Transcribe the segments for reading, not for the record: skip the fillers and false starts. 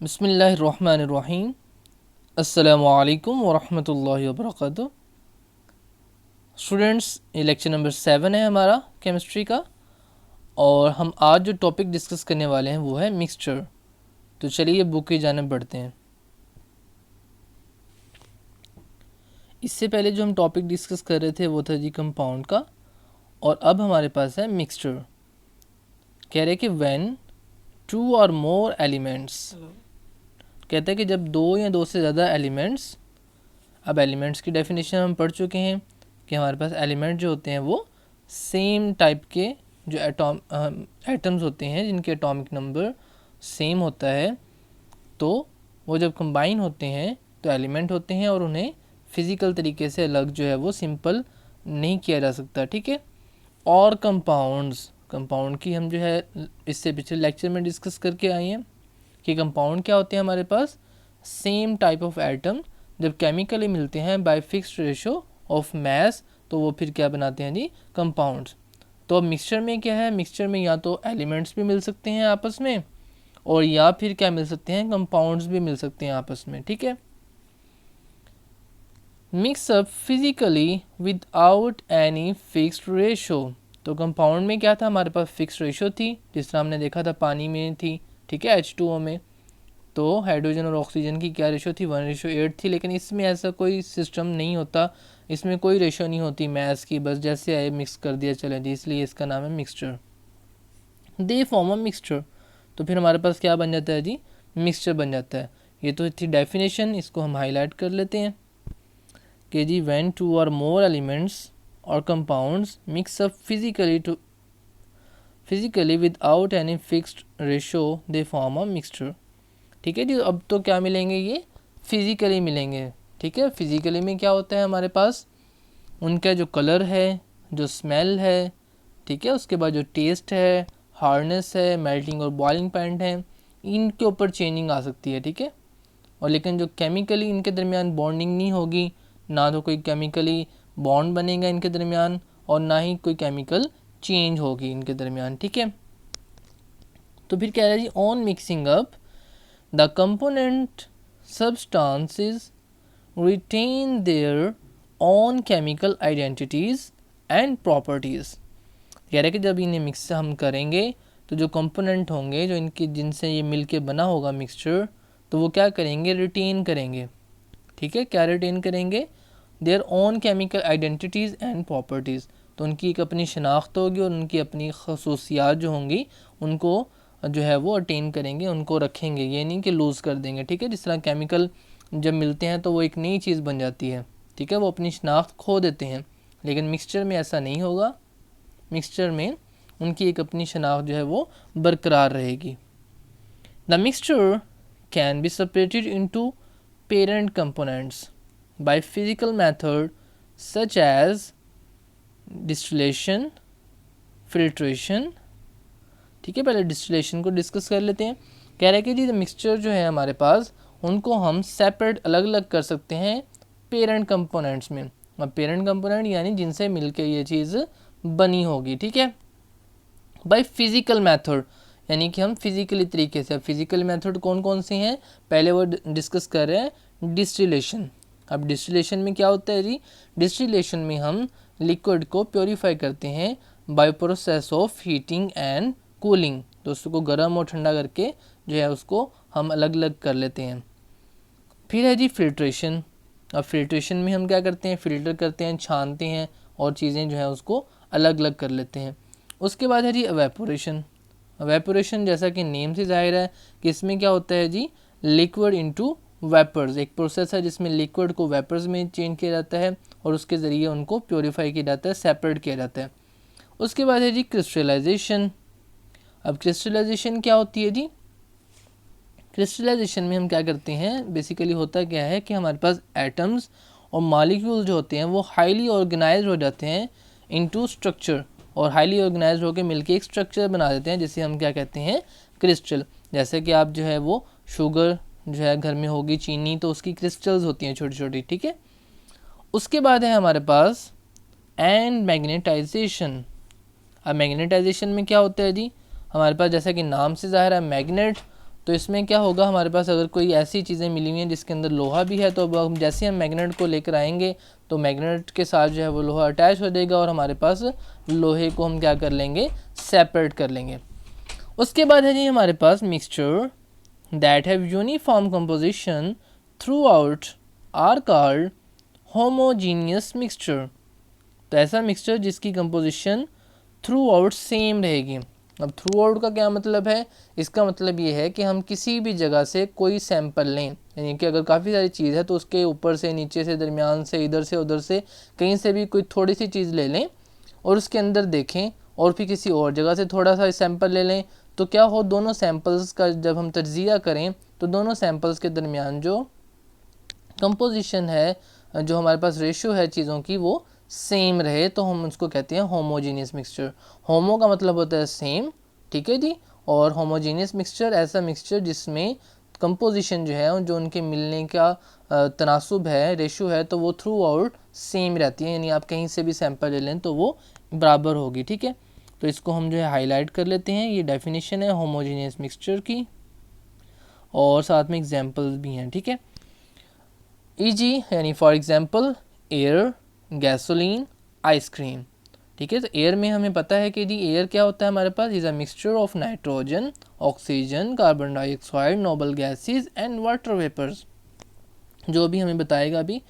बिस्मिल्लाहिर्रहमानिर्रहीम। अस्सलामुअलैकुम वरहमतुल्लाहि वबरकातुहू। स्टूडेंट्स, ये लेक्चर नंबर 7 है हमारा केमिस्ट्री का, और हम आज जो टॉपिक डिस्कस करने वाले हैं वो है मिक्सचर। तो चलिए बुक की जानिब बढ़ते हैं। इससे पहले जो हम टॉपिक डिस्कस कर रहे थे वो था जी कंपाउंड का, और अब हमारे पास है मिक्सचर। कह रहे कि व्हेन टू और मोर एलिमेंट्स, कहते हैं कि जब दो या दो से ज़्यादा एलिमेंट्स, अब एलिमेंट्स की डेफिनेशन हम पढ़ चुके हैं कि हमारे पास एलिमेंट जो होते हैं वो सेम टाइप के जो एटम्स होते हैं जिनके एटॉमिक नंबर सेम होता है, तो वो जब कंबाइन होते हैं तो एलिमेंट होते हैं, और उन्हें फिज़िकल तरीके से अलग जो है वो सिंपल नहीं किया जा सकता। ठीक है। और कंपाउंड की हम जो है इससे पिछले लेक्चर में डिस्कस करके आए हैं कि कंपाउंड क्या होते हैं हमारे पास, सेम टाइप ऑफ एटम जब केमिकली मिलते हैं bye fixed ratio of mass, तो वो फिर क्या बनाते हैं जी, कंपाउंड्स। तो अब मिक्सचर में क्या है, मिक्सचर में या तो एलिमेंट्स भी मिल सकते हैं आपस में, और या फिर क्या मिल सकते हैं, कंपाउंड्स भी मिल सकते हैं आपस में। ठीक है। Mix up physically without any fixed ratio. तो कंपाउंड में क्या था, हमारे पास फिक्स्ड रेशो थी, जिस तरह हमने देखा था पानी में थी। ठीक है, H2O में तो हाइड्रोजन और ऑक्सीजन की क्या रेशो थी, 1:8 थी। लेकिन इसमें ऐसा कोई सिस्टम नहीं होता, इसमें कोई रेशो नहीं होती मैथ्स की, बस जैसे आए मिक्स कर दिया चले जी, इसलिए इसका नाम है mixture. They form a mixture, तो फिर हमारे पास क्या बन जाता है जी, मिक्सचर बन जाता है। ये तो थी डेफिनेशन, इसको हम हाईलाइट कर लेते हैं कि जी व्हेन टू और मोर एलिमेंट्स और compounds mix up physically without any fixed ratio they form a mixture. ठीक है जी। अब तो क्या मिलेंगे, ये फिज़िकली मिलेंगे। ठीक है, फिज़िकली में क्या होता है हमारे पास, उनका जो कलर है, जो स्मेल है, ठीक है, उसके बाद जो टेस्ट है, हार्डनेस है, मेल्टिंग और बॉइलिंग पॉइंट है, इनके ऊपर चेंजिंग आ सकती है। ठीक है। और लेकिन जो केमिकली इनके दरमियान बॉन्डिंग नहीं होगी, ना तो कोई केमिकली बॉन्ड बनेगा इनके दरमियान, और ना ही कोई केमिकल चेंज होगी इनके दरमियान। ठीक है। तो फिर कह रहा है जी on mixing up the component substances retain their own chemical identities and properties। कह रहे कि जब इन्हें मिक्स हम करेंगे तो जो कंपोनेंट होंगे जो इनके जिनसे ये मिलके बना होगा मिक्सचर, तो वो क्या करेंगे, रिटेन करेंगे। ठीक है, क्या रिटेन करेंगे, their own chemical identities and properties. तो उनकी एक अपनी शनाख्त होगी और उनकी अपनी खसूसियात जो होंगी उनको जो है वो अटेन करेंगे, उनको रखेंगे, ये नहीं कि लूज़ कर देंगे। ठीक है, जिस तरह केमिकल जब मिलते हैं तो वो एक नई चीज़ बन जाती है। ठीक है, वो अपनी शनाख्त खो देते हैं, लेकिन मिक्सचर में ऐसा नहीं होगा। मिक्सचर में उनकी एक अपनी शनाख्त जो है वो बरकरार रहेगी। The mixture can be separated into parent components by physical method such as distillation, filtration. ठीक है, पहले डिस्टिलेशन को डिस्कस कर लेते हैं। कह रहे हैं कि जी मिक्सचर जो है हमारे पास, उनको हम सेपरेट अलग अलग कर सकते हैं पेरेंट कंपोनेंट्स में। अब पेरेंट कंपोनेंट यानी जिनसे मिलके ये चीज़ बनी होगी। ठीक है, बाय फिजिकल मेथड, यानी कि हम फिजिकली तरीके से। फिजिकल मेथड कौन कौन से हैं, पहले वो डिस्कस कर रहे हैं डिस्टिलेशन। अब डिस्टिलेशन में क्या होता है जी, डिस्टिलेशन में हम लिक्विड को प्योरीफाई करते हैं by process of heating and cooling. तो उसको गर्म और ठंडा करके जो है उसको हम अलग अलग कर लेते हैं। फिर है जी फिल्ट्रेशन। अब फिल्ट्रेशन में हम क्या करते हैं, फ़िल्टर करते हैं, छानते हैं और चीज़ें जो है उसको अलग अलग कर लेते हैं। उसके बाद है जी एवेपोरेशन। एवेपोरेशन जैसा कि नेम से जाहिर है कि इसमें क्या होता है जी, लिक्विड इनटू वेपर्स। एक प्रोसेस है जिसमें लिक्विड को वेपर्स में चेंज किया जाता है और उसके ज़रिए उनको प्योरीफाई किया जाता है, सेपरेट किया जाता है। उसके बाद है जी क्रिस्टलाइजेशन। अब क्रिस्टलाइजेशन क्या होती है जी, क्रिस्टलाइजेशन में हम क्या करते हैं, बेसिकली होता क्या है कि हमारे पास एटम्स और मॉलिक्यूल जो होते हैं वो हाईली ऑर्गेनाइज्ड हो जाते हैं इनटू स्ट्रक्चर, और हाईली ऑर्गेनाइज्ड होकर मिलके एक स्ट्रक्चर बना देते हैं जिसे हम क्या कहते हैं, क्रिस्टल। जैसे कि आप जो है वो शुगर जो है घर में होगी, चीनी, तो उसकी क्रिस्टल्स होती हैं छोटी छोटी। ठीक है। उसके बाद है हमारे पास एंड मैग्नेटाइजेशन। अब मैग्नेटाइजेशन में क्या होता है जी, हमारे पास जैसा कि नाम से ज़ाहिर है मैग्नेट, तो इसमें क्या होगा, हमारे पास अगर कोई ऐसी चीज़ें मिली हुई हैं जिसके अंदर लोहा भी है, तो अब हम जैसे हम मैग्नेट को लेकर आएंगे तो मैग्नेट के साथ जो है वो लोहा अटैच हो जाएगा और हमारे पास लोहे को हम क्या कर लेंगे, सेपरेट कर लेंगे। उसके बाद है जी हमारे पास mixture that have uniform composition throughout are called homogeneous mixture. तो ऐसा मिक्सचर जिसकी कंपोजिशन थ्रू आउट सेम रहेगी। अब थ्रू आउट का क्या मतलब है, इसका मतलब ये है कि हम किसी भी जगह से कोई सैंपल लें, यानी कि अगर काफ़ी सारी चीज़ है तो उसके ऊपर से, नीचे से, दरमियान से, इधर से उधर से, कहीं से भी कोई थोड़ी सी चीज़ ले लें और उसके अंदर देखें, और फिर किसी और जगह से थोड़ा सा सैंपल ले लें, तो क्या हो, दोनों सैंपल्स का जब हम तज्जिया करें तो दोनों सैंपल्स के दरमियान जो कंपोजिशन है, जो हमारे पास रेशियो है चीज़ों की, वो सेम रहे, तो हम उसको कहते हैं होमोजीनियस मिक्सचर। होमो का मतलब होता है सेम, ठीक है जी, और होमोजीनियस मिक्सचर ऐसा मिक्सचर जिसमें कंपोजिशन जो है, जो उनके मिलने का तनासुब है, रेशियो है, तो वो थ्रू आउट सेम रहती है, यानी आप कहीं से भी सैंपल ले लें तो वो बराबर होगी, ठीक है। तो इसको हम जो है हाईलाइट कर लेते हैं, ये डेफिनेशन है होमोजीनियस मिक्सचर की, और साथ में एग्जांपल्स भी हैं, ठीक है। ईजी यानी for example air, gasoline, ice cream, ठीक है। तो एयर में हमें पता है कि जी एयर क्या होता है हमारे पास, is a mixture of nitrogen, oxygen, carbon dioxide, noble gases and water vapours, जो भी हमें बताएगा अभी।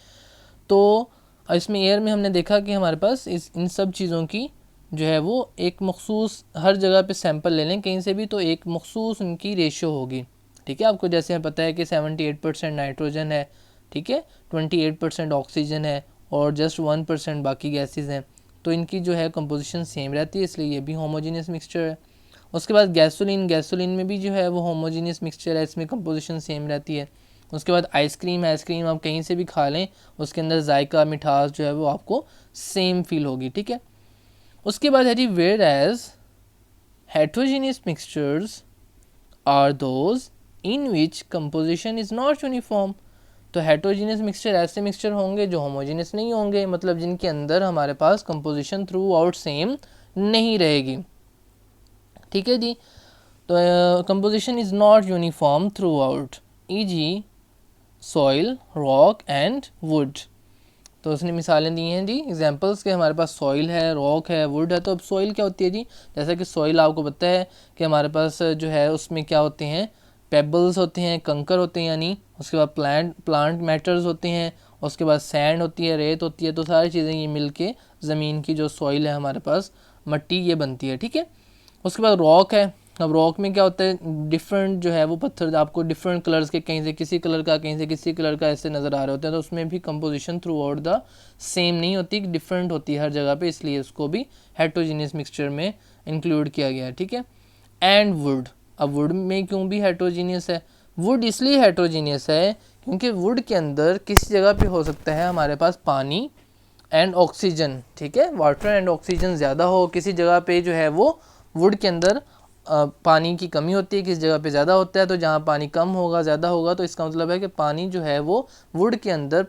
तो इसमें एयर में हमने देखा कि हमारे पास इन सब चीज़ों की जो है वो एक मखसूस, हर जगह पे सैंपल ले लें कहीं से भी तो एक मखसूस उनकी रेशियो होगी, ठीक है। आपको जैसे पता है कि 78% नाइट्रोजन है, ठीक है, 28% ऑक्सीजन है और जस्ट 1% बाकी गैसेस हैं, तो इनकी जो है कंपोजिशन सेम रहती है, इसलिए ये भी होमोजीनियस मिक्सचर है। उसके बाद गैसोलीन, गैसोलीन में भी जो है वो होमोजीनियस मिक्सचर है, इसमें कंपोजिशन सेम रहती है। उसके बाद आइसक्रीम, आइसक्रीम आप कहीं से भी खा लें, उसके अंदर जायका, मिठास जो है वो आपको सेम फील होगी, ठीक है। उसके बाद है जी whereas heterogeneous mixtures are those in which composition is not uniform. तो हेट्रोजीनियस मिक्सचर ऐसे मिक्सचर होंगे जो होमोजीनियस नहीं होंगे, मतलब जिनके अंदर हमारे पास कंपोजिशन थ्रू आउट सेम नहीं रहेगी, ठीक है जी। तो composition is not uniform throughout, e g. Soil, rock and wood. तो उसने मिसालें दी हैं जी, एग्जांपल्स के, हमारे पास सॉइल है, रॉक है, वुड है। तो अब सॉइल क्या होती है जी, जैसा कि सॉइल आपको पता है कि हमारे पास जो है उसमें क्या होते हैं, पेबल्स होते हैं, कंकर होते हैं, यानी उसके बाद प्लांट मैटर्स होते हैं, उसके बाद सैंड होती है, रेत होती है, तो सारी चीज़ें ये मिल के ज़मीन की जो सॉइल है हमारे पास, मट्टी, ये बनती है, ठीक है। उसके बाद रॉक है। अब रॉक में क्या होता है, डिफरेंट जो है वो पत्थर आपको डिफरेंट कलर्स के, कहीं से किसी कलर का, कहीं से किसी कलर का ऐसे नज़र आ रहे होते हैं, तो उसमें भी composition through out the same नहीं होती, डिफरेंट होती है हर जगह पे, इसलिए उसको भी हेट्रोजीनियस मिक्सचर में इंक्लूड किया गया है, ठीक है। एंड वुड, अब वुड में क्यों भी हेट्रोजीनियस है, वुड इसलिए हेट्रोजीनियस है क्योंकि वुड के अंदर किसी जगह पे हो सकता है हमारे पास पानी एंड ऑक्सीजन, ठीक है, वाटर एंड ऑक्सीजन ज़्यादा हो, किसी जगह पे जो है वो वुड के अंदर पानी की कमी होती है, किस जगह पे ज़्यादा होता है, तो जहाँ पानी कम होगा, ज़्यादा होगा, तो इसका मतलब है कि पानी जो है वो वुड के अंदर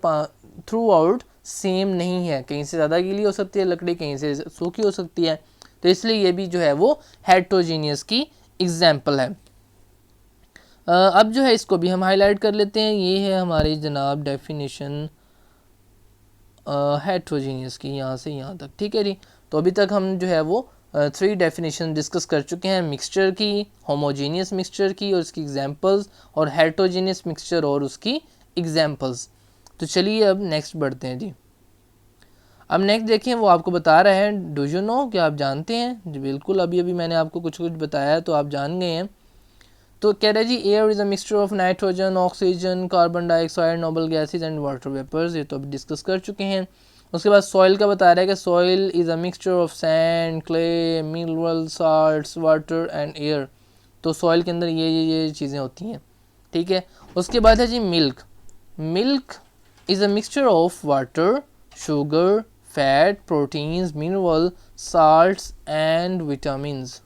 थ्रू आउट सेम नहीं है, कहीं से ज़्यादा गीली हो सकती है लकड़ी, कहीं से सूखी हो सकती है, तो इसलिए ये भी जो है वो हेट्रोजीनियस की एग्जाम्पल है। अब जो है इसको भी हम हाईलाइट कर लेते हैं, ये है हमारी जनाब डेफिनेशन हेट्रोजीनियस की, यहाँ से यहाँ तक, ठीक है जी। तो अभी तक हम जो है वो 3 डेफिनेशन डिस्कस कर चुके हैं, मिक्सचर की, होमोजीनियस मिक्सचर की और उसकी एग्जांपल्स, और हेट्रोजीनियस मिक्सचर और उसकी एग्जांपल्स। तो चलिए अब नेक्स्ट बढ़ते हैं जी। अब नेक्स्ट देखिए, वो आपको बता रहा है, डू यू नो, क्या आप जानते हैं जी, बिल्कुल, अभी अभी मैंने आपको कुछ कुछ बताया तो आप जान गए हैं। तो कह रहे जी air is a mixture of nitrogen, oxygen, carbon dioxide, noble gases and water vapours, ये तो अभी डिस्कस कर चुके हैं। उसके बाद सॉइल का बता रहा है कि soil is a mixture of sand, clay, mineral salts, water and air. तो सॉइल के अंदर ये चीज़ें होती हैं, ठीक है। उसके बाद है जी milk, milk is a mixture of water, sugar, fat, proteins, mineral salts and vitamins,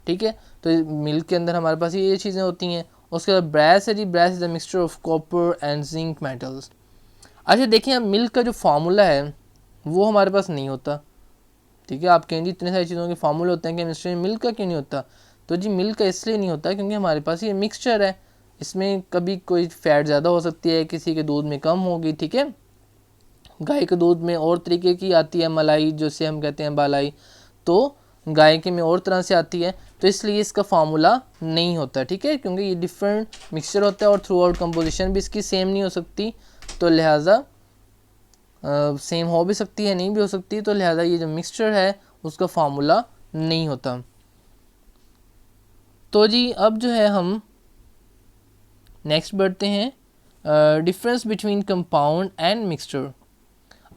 ठीक है। तो मिल्क के अंदर हमारे पास ये चीज़ें होती हैं। उसके बाद ब्रेस है जी, brass is a mixture of copper and zinc metals. अच्छा देखिए, अब मिल्क का जो फार्मूला है वो हमारे पास नहीं होता, ठीक है। आप कहेंगे इतने सारी चीज़ों के फार्मूले होते हैं केमिस्ट्री में, मिल्क का क्यों नहीं होता। तो जी मिल्क का इसलिए नहीं होता क्योंकि हमारे पास ये मिक्सचर है, इसमें कभी कोई फैट ज़्यादा हो सकती है, किसी के दूध में कम होगी, ठीक है। गाय के दूध में और तरीके की आती है मलाई, जिसे हम कहते हैं बालाई, तो गाय के में और तरह से आती है, तो इसलिए इसका फार्मूला नहीं होता, ठीक है, क्योंकि ये डिफरेंट मिक्सचर होता है और थ्रू आउट कंपोजिशन भी इसकी सेम नहीं हो सकती, तो लिहाजा सेम हो भी सकती है नहीं भी हो सकती, तो लिहाजा ये जो मिक्सचर है उसका फार्मूला नहीं होता। तो जी अब जो है हम नेक्स्ट बढ़ते हैं difference between compound and mixture.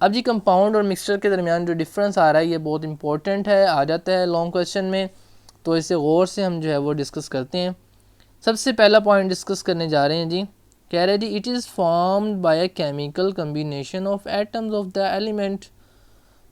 अब जी कंपाउंड और मिक्सचर के दरमियान जो डिफरेंस आ रहा है ये बहुत इंपॉर्टेंट है, आ जाता है लॉन्ग क्वेश्चन में, तो इसे गौर से हम जो है वो डिस्कस करते हैं। सबसे पहला पॉइंट डिस्कस करने जा रहे हैं जी, कह रहे हैं जी it is formed by a chemical combination of atoms of the element.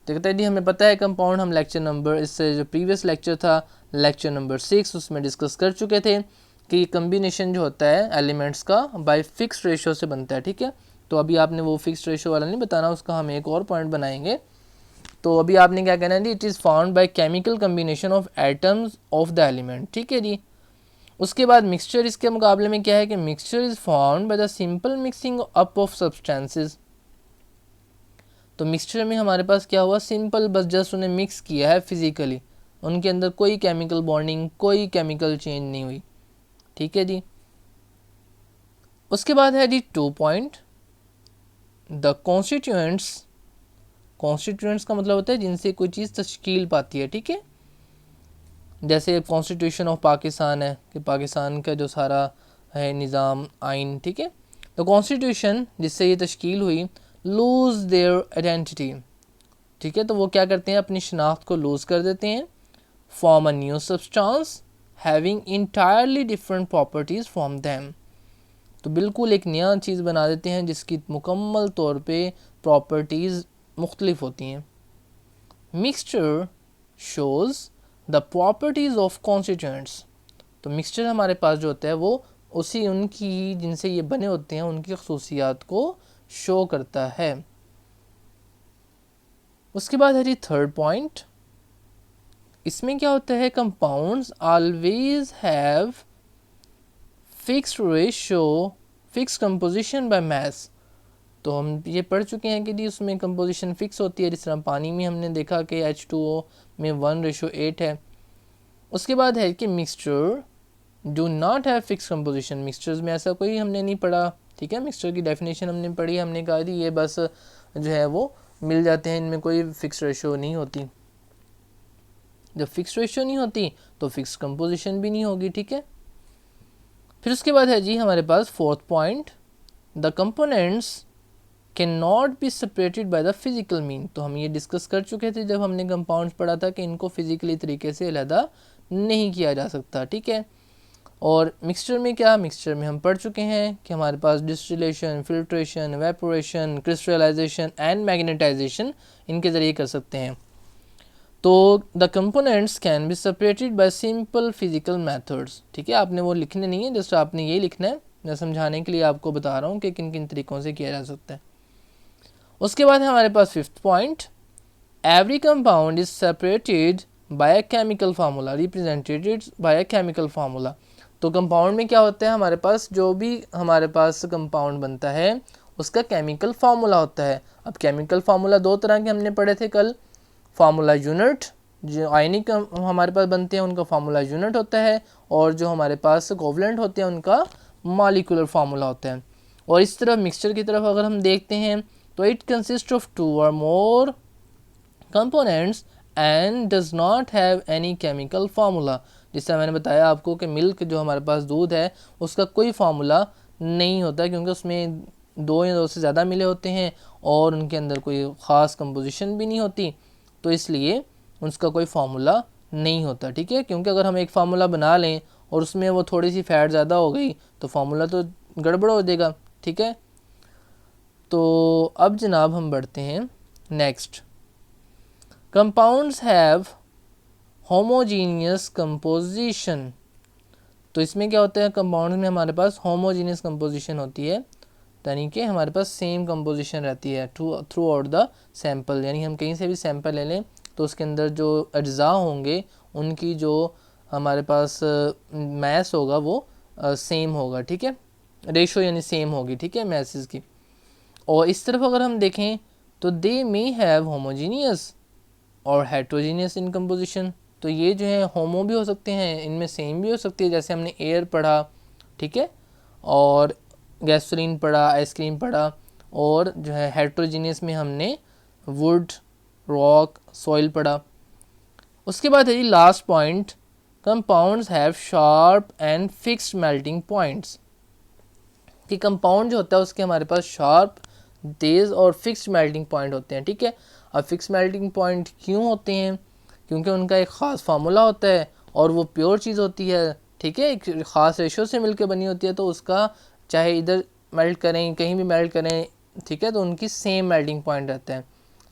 तो कहते हैं जी हमें पता है कंपाउंड, हम लेक्चर नंबर, इससे जो प्रीवियस लेक्चर था लेक्चर नंबर 6 उसमें डिस्कस कर चुके थे कि कम्बिनेशन जो होता है एलिमेंट्स का बाय फिक्स्ड रेशो से बनता है, ठीक है। तो अभी आपने वो फिक्स्ड रेशो वाला नहीं बताना, उसका हम एक और पॉइंट बनाएंगे। तो अभी आपने क्या कहना है जी, it is found by chemical combination of atoms of the element, ठीक है जी। उसके बाद मिक्सचर इसके मुकाबले में क्या है कि mixture is found by the simple mixing up of substances. तो मिक्सचर में हमारे पास क्या हुआ, सिंपल, बस जस्ट उन्हें मिक्स किया है फिजिकली, उनके अंदर कोई केमिकल बॉन्डिंग, कोई केमिकल चेंज नहीं हुई, ठीक है जी। उसके बाद है जी 2 पॉइंट, द कॉन्स्टिट्यूएंट्स। कॉन्स्टिट्यूएंट्स का मतलब होता है जिनसे कोई चीज़ तश्कील पाती है, ठीक है। जैसे कॉन्स्टिट्यूशन ऑफ पाकिस्तान है कि पाकिस्तान का जो सारा है निज़ाम, आइन, ठीक है। तो कॉन्स्टिट्यूशन जिससे ये तश्कील हुई, लूज़ देयर आइडेंटिटी, ठीक है, तो वो क्या करते हैं, अपनी शनाख्त को लूज़ कर देते हैं। Form a new substance having entirely different properties from them, तो बिल्कुल एक नया चीज़ बना देते हैं जिसकी मुकम्मल तौर पे प्रॉपर्टीज़ मुख्तलिफ होती हैं। Mixture shows the properties of constituents, तो मिक्सचर हमारे पास जो होता है वो उसी उनकी जिनसे ये बने होते हैं उनकी खसूसियात को शो करता है। उसके बाद है जी 3rd पॉइंट, इसमें क्या होता है, compounds always have fixed ratio, fixed composition by mass. तो हम ये पढ़ चुके हैं कि जी उसमें कंपोजिशन फिक्स होती है, जिस तरह पानी में हमने देखा कि H2O में 1:8 है। उसके बाद है कि mixture do not have fix composition, mixtures में ऐसा कोई हमने नहीं पढ़ा, ठीक है। मिक्सचर की डेफिनेशन हमने पढ़ी, हमने कहा जी ये बस जो है वो मिल जाते हैं, इनमें कोई फिक्स रेशो नहीं होती। जब फिक्स रेशो नहीं होती तो फिक्स कंपोजिशन भी नहीं होगी, ठीक है। फिर उसके बाद है जी हमारे पास 4th point, the components can not be separated by the physical mean. तो हम ये डिस्कस कर चुके थे जब हमने कंपाउंड्स पढ़ा था कि इनको फिजिकली तरीके से अलहदा नहीं किया जा सकता, ठीक है। और मिक्सचर में क्या, मिक्सचर में हम पढ़ चुके हैं कि हमारे पास distillation, filtration, evaporation, crystallisation and magnetisation इनके ज़रिए कर सकते हैं। तो the components can be separated by simple physical methods, ठीक है। आपने वो लिखने नहीं है, जस्ट आपने ये लिखना है, मैं समझाने के लिए आपको बता रहा हूँ कि किन किन तरीक़ों से किया जा सकता है। उसके बाद है हमारे पास 5th point, every compound is separated by a chemical formula, represented by a chemical formula. तो कंपाउंड में क्या होता है, हमारे पास जो भी हमारे पास कंपाउंड बनता है उसका केमिकल फार्मूला होता है। अब केमिकल फार्मूला 2 तरह के हमने पढ़े थे कल, फार्मूला यूनिट, जो आयनिक हमारे पास बनते हैं उनका फार्मूला यूनिट होता है, और जो हमारे पास कोवलेंट होते हैं उनका मॉलिक्यूलर फार्मूला होता है। और इस तरफ मिक्सचर की तरफ अगर हम देखते हैं तो it consist of 2 or more components and does not have any chemical formula. जिससे मैंने बताया आपको कि मिल्क जो हमारे पास दूध है उसका कोई फार्मूला नहीं होता, क्योंकि उसमें 2 या 2 से ज़्यादा मिले होते हैं और उनके अंदर कोई ख़ास कंपोजिशन भी नहीं होती, तो इसलिए उसका कोई फार्मूला नहीं होता, ठीक है। क्योंकि अगर हम एक फार्मूला बना लें और उसमें वो थोड़ी सी फैट ज़्यादा हो गई तो फार्मूला तो गड़बड़ हो जाएगा, ठीक है। तो अब जनाब हम बढ़ते हैं next, compounds have homogeneous composition. तो इसमें क्या होता है, कंपाउंड्स में हमारे पास होमोजीनियस कंपोजिशन होती है, यानी कि हमारे पास सेम कंपोजिशन रहती है थ्रू आउट द सैम्पल। यानी हम कहीं से भी सैम्पल ले लें तो उसके अंदर जो अज्जा होंगे उनकी जो हमारे पास मैस होगा वो सेम होगा, ठीक है, रेशो यानी सेम होगी, ठीक है, मैसेस की। और इस तरफ अगर हम देखें तो दे मे हैव होमोजीनियस और हेट्रोजीनियस इन कंपोजिशन। तो ये जो है होमो भी हो सकते हैं, इनमें सेम भी हो सकती है, जैसे हमने एयर पढ़ा, ठीक है, और गैसोलीन पढ़ा, आइसक्रीम पढ़ा, और जो है हेट्रोजीनियस में हमने वुड, रॉक, सॉइल पढ़ा। उसके बाद है जी last point, compounds have sharp and fixed melting points. कि कंपाउंड जो होता है उसके हमारे पास शार्प, तेज़ और फिक्स्ड मेल्टिंग पॉइंट होते हैं, ठीक है। अब फिक्स मेल्टिंग पॉइंट क्यों होते हैं? क्योंकि उनका एक ख़ास फार्मूला होता है और वो प्योर चीज़ होती है, ठीक है, एक ख़ास रेशो से मिलकर बनी होती है, तो उसका चाहे इधर मेल्ट करें कहीं भी मेल्ट करें, ठीक है, तो उनकी सेम मेल्टिंग पॉइंट रहता है।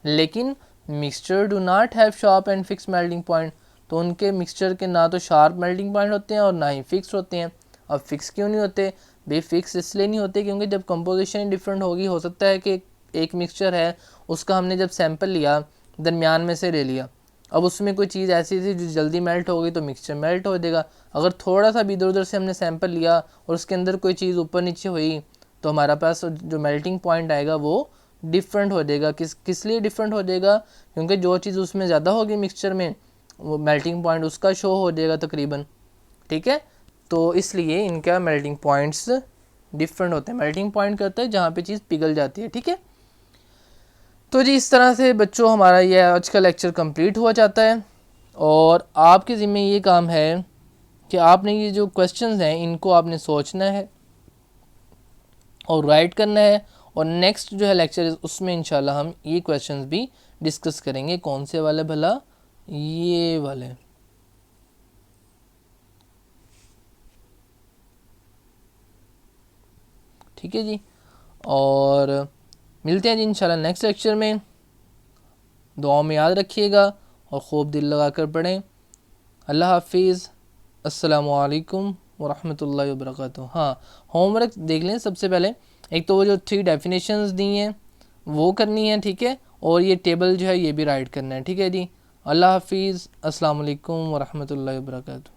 लेकिन mixture do not have sharp and fix melting point, तो उनके मिक्सचर के ना तो शार्प मेल्टिंग पॉइंट होते हैं और ना ही फिक्स होते हैं। अब फिक्स क्यों नहीं होते? भाई फिक्स इसलिए नहीं होते क्योंकि जब कंपोजिशन डिफरेंट होगी, हो सकता है कि एक मिक्सचर है उसका हमने जब सैंपल लिया दरमियान में से ले लिया, अब उसमें कोई चीज़ ऐसी थी जो जल्दी मेल्ट हो गई तो मिक्सचर मेल्ट हो जाएगा। अगर थोड़ा सा भी इधर उधर से हमने सैंपल लिया और उसके अंदर कोई चीज़ ऊपर नीचे हुई तो हमारा पास जो मेल्टिंग पॉइंट आएगा वो डिफरेंट हो जाएगा। किस लिए डिफरेंट हो जाएगा? क्योंकि जो चीज़ उसमें ज़्यादा होगी मिक्सचर में, वो मेल्टिंग पॉइंट उसका शो हो जाएगा तकरीबन, ठीक है। तो इसलिए इनका मेल्टिंग पॉइंट्स डिफरेंट होते हैं। मेल्टिंग पॉइंट करता है जहाँ पे चीज़ पिघल जाती है, ठीक है। तो जी इस तरह से बच्चों हमारा ये आज का लेक्चर कंप्लीट हुआ जाता है और आपके ज़िम्मे ये काम है कि आपने ये जो क्वेश्चंस हैं इनको आपने सोचना है और राइट करना है, और नेक्स्ट जो है लेक्चर उसमें इंशाल्लाह हम ये क्वेश्चंस भी डिस्कस करेंगे। कौन से वाले भला? ये वाले, ठीक है जी। और मिलते हैं जी इंशाल्लाह नेक्स्ट लेक्चर में। दुआ में याद रखिएगा और खूब दिल लगा कर पढ़ें। अल्लाह हाफिज़, अस्सलामु अलैकुम वरहमतुल्लाहि वबरकातुहू। हाँ, होमवर्क देख लें सबसे पहले। एक तो वो जो 3 डेफिनेशंस दी हैं वो करनी है, ठीक है, और ये टेबल जो है ये भी राइट करना है, ठीक है जी। अल्लाह हाफिज़, अस्सलामु अलैकुम वरहमतुल्लाहि वबरकातुहू।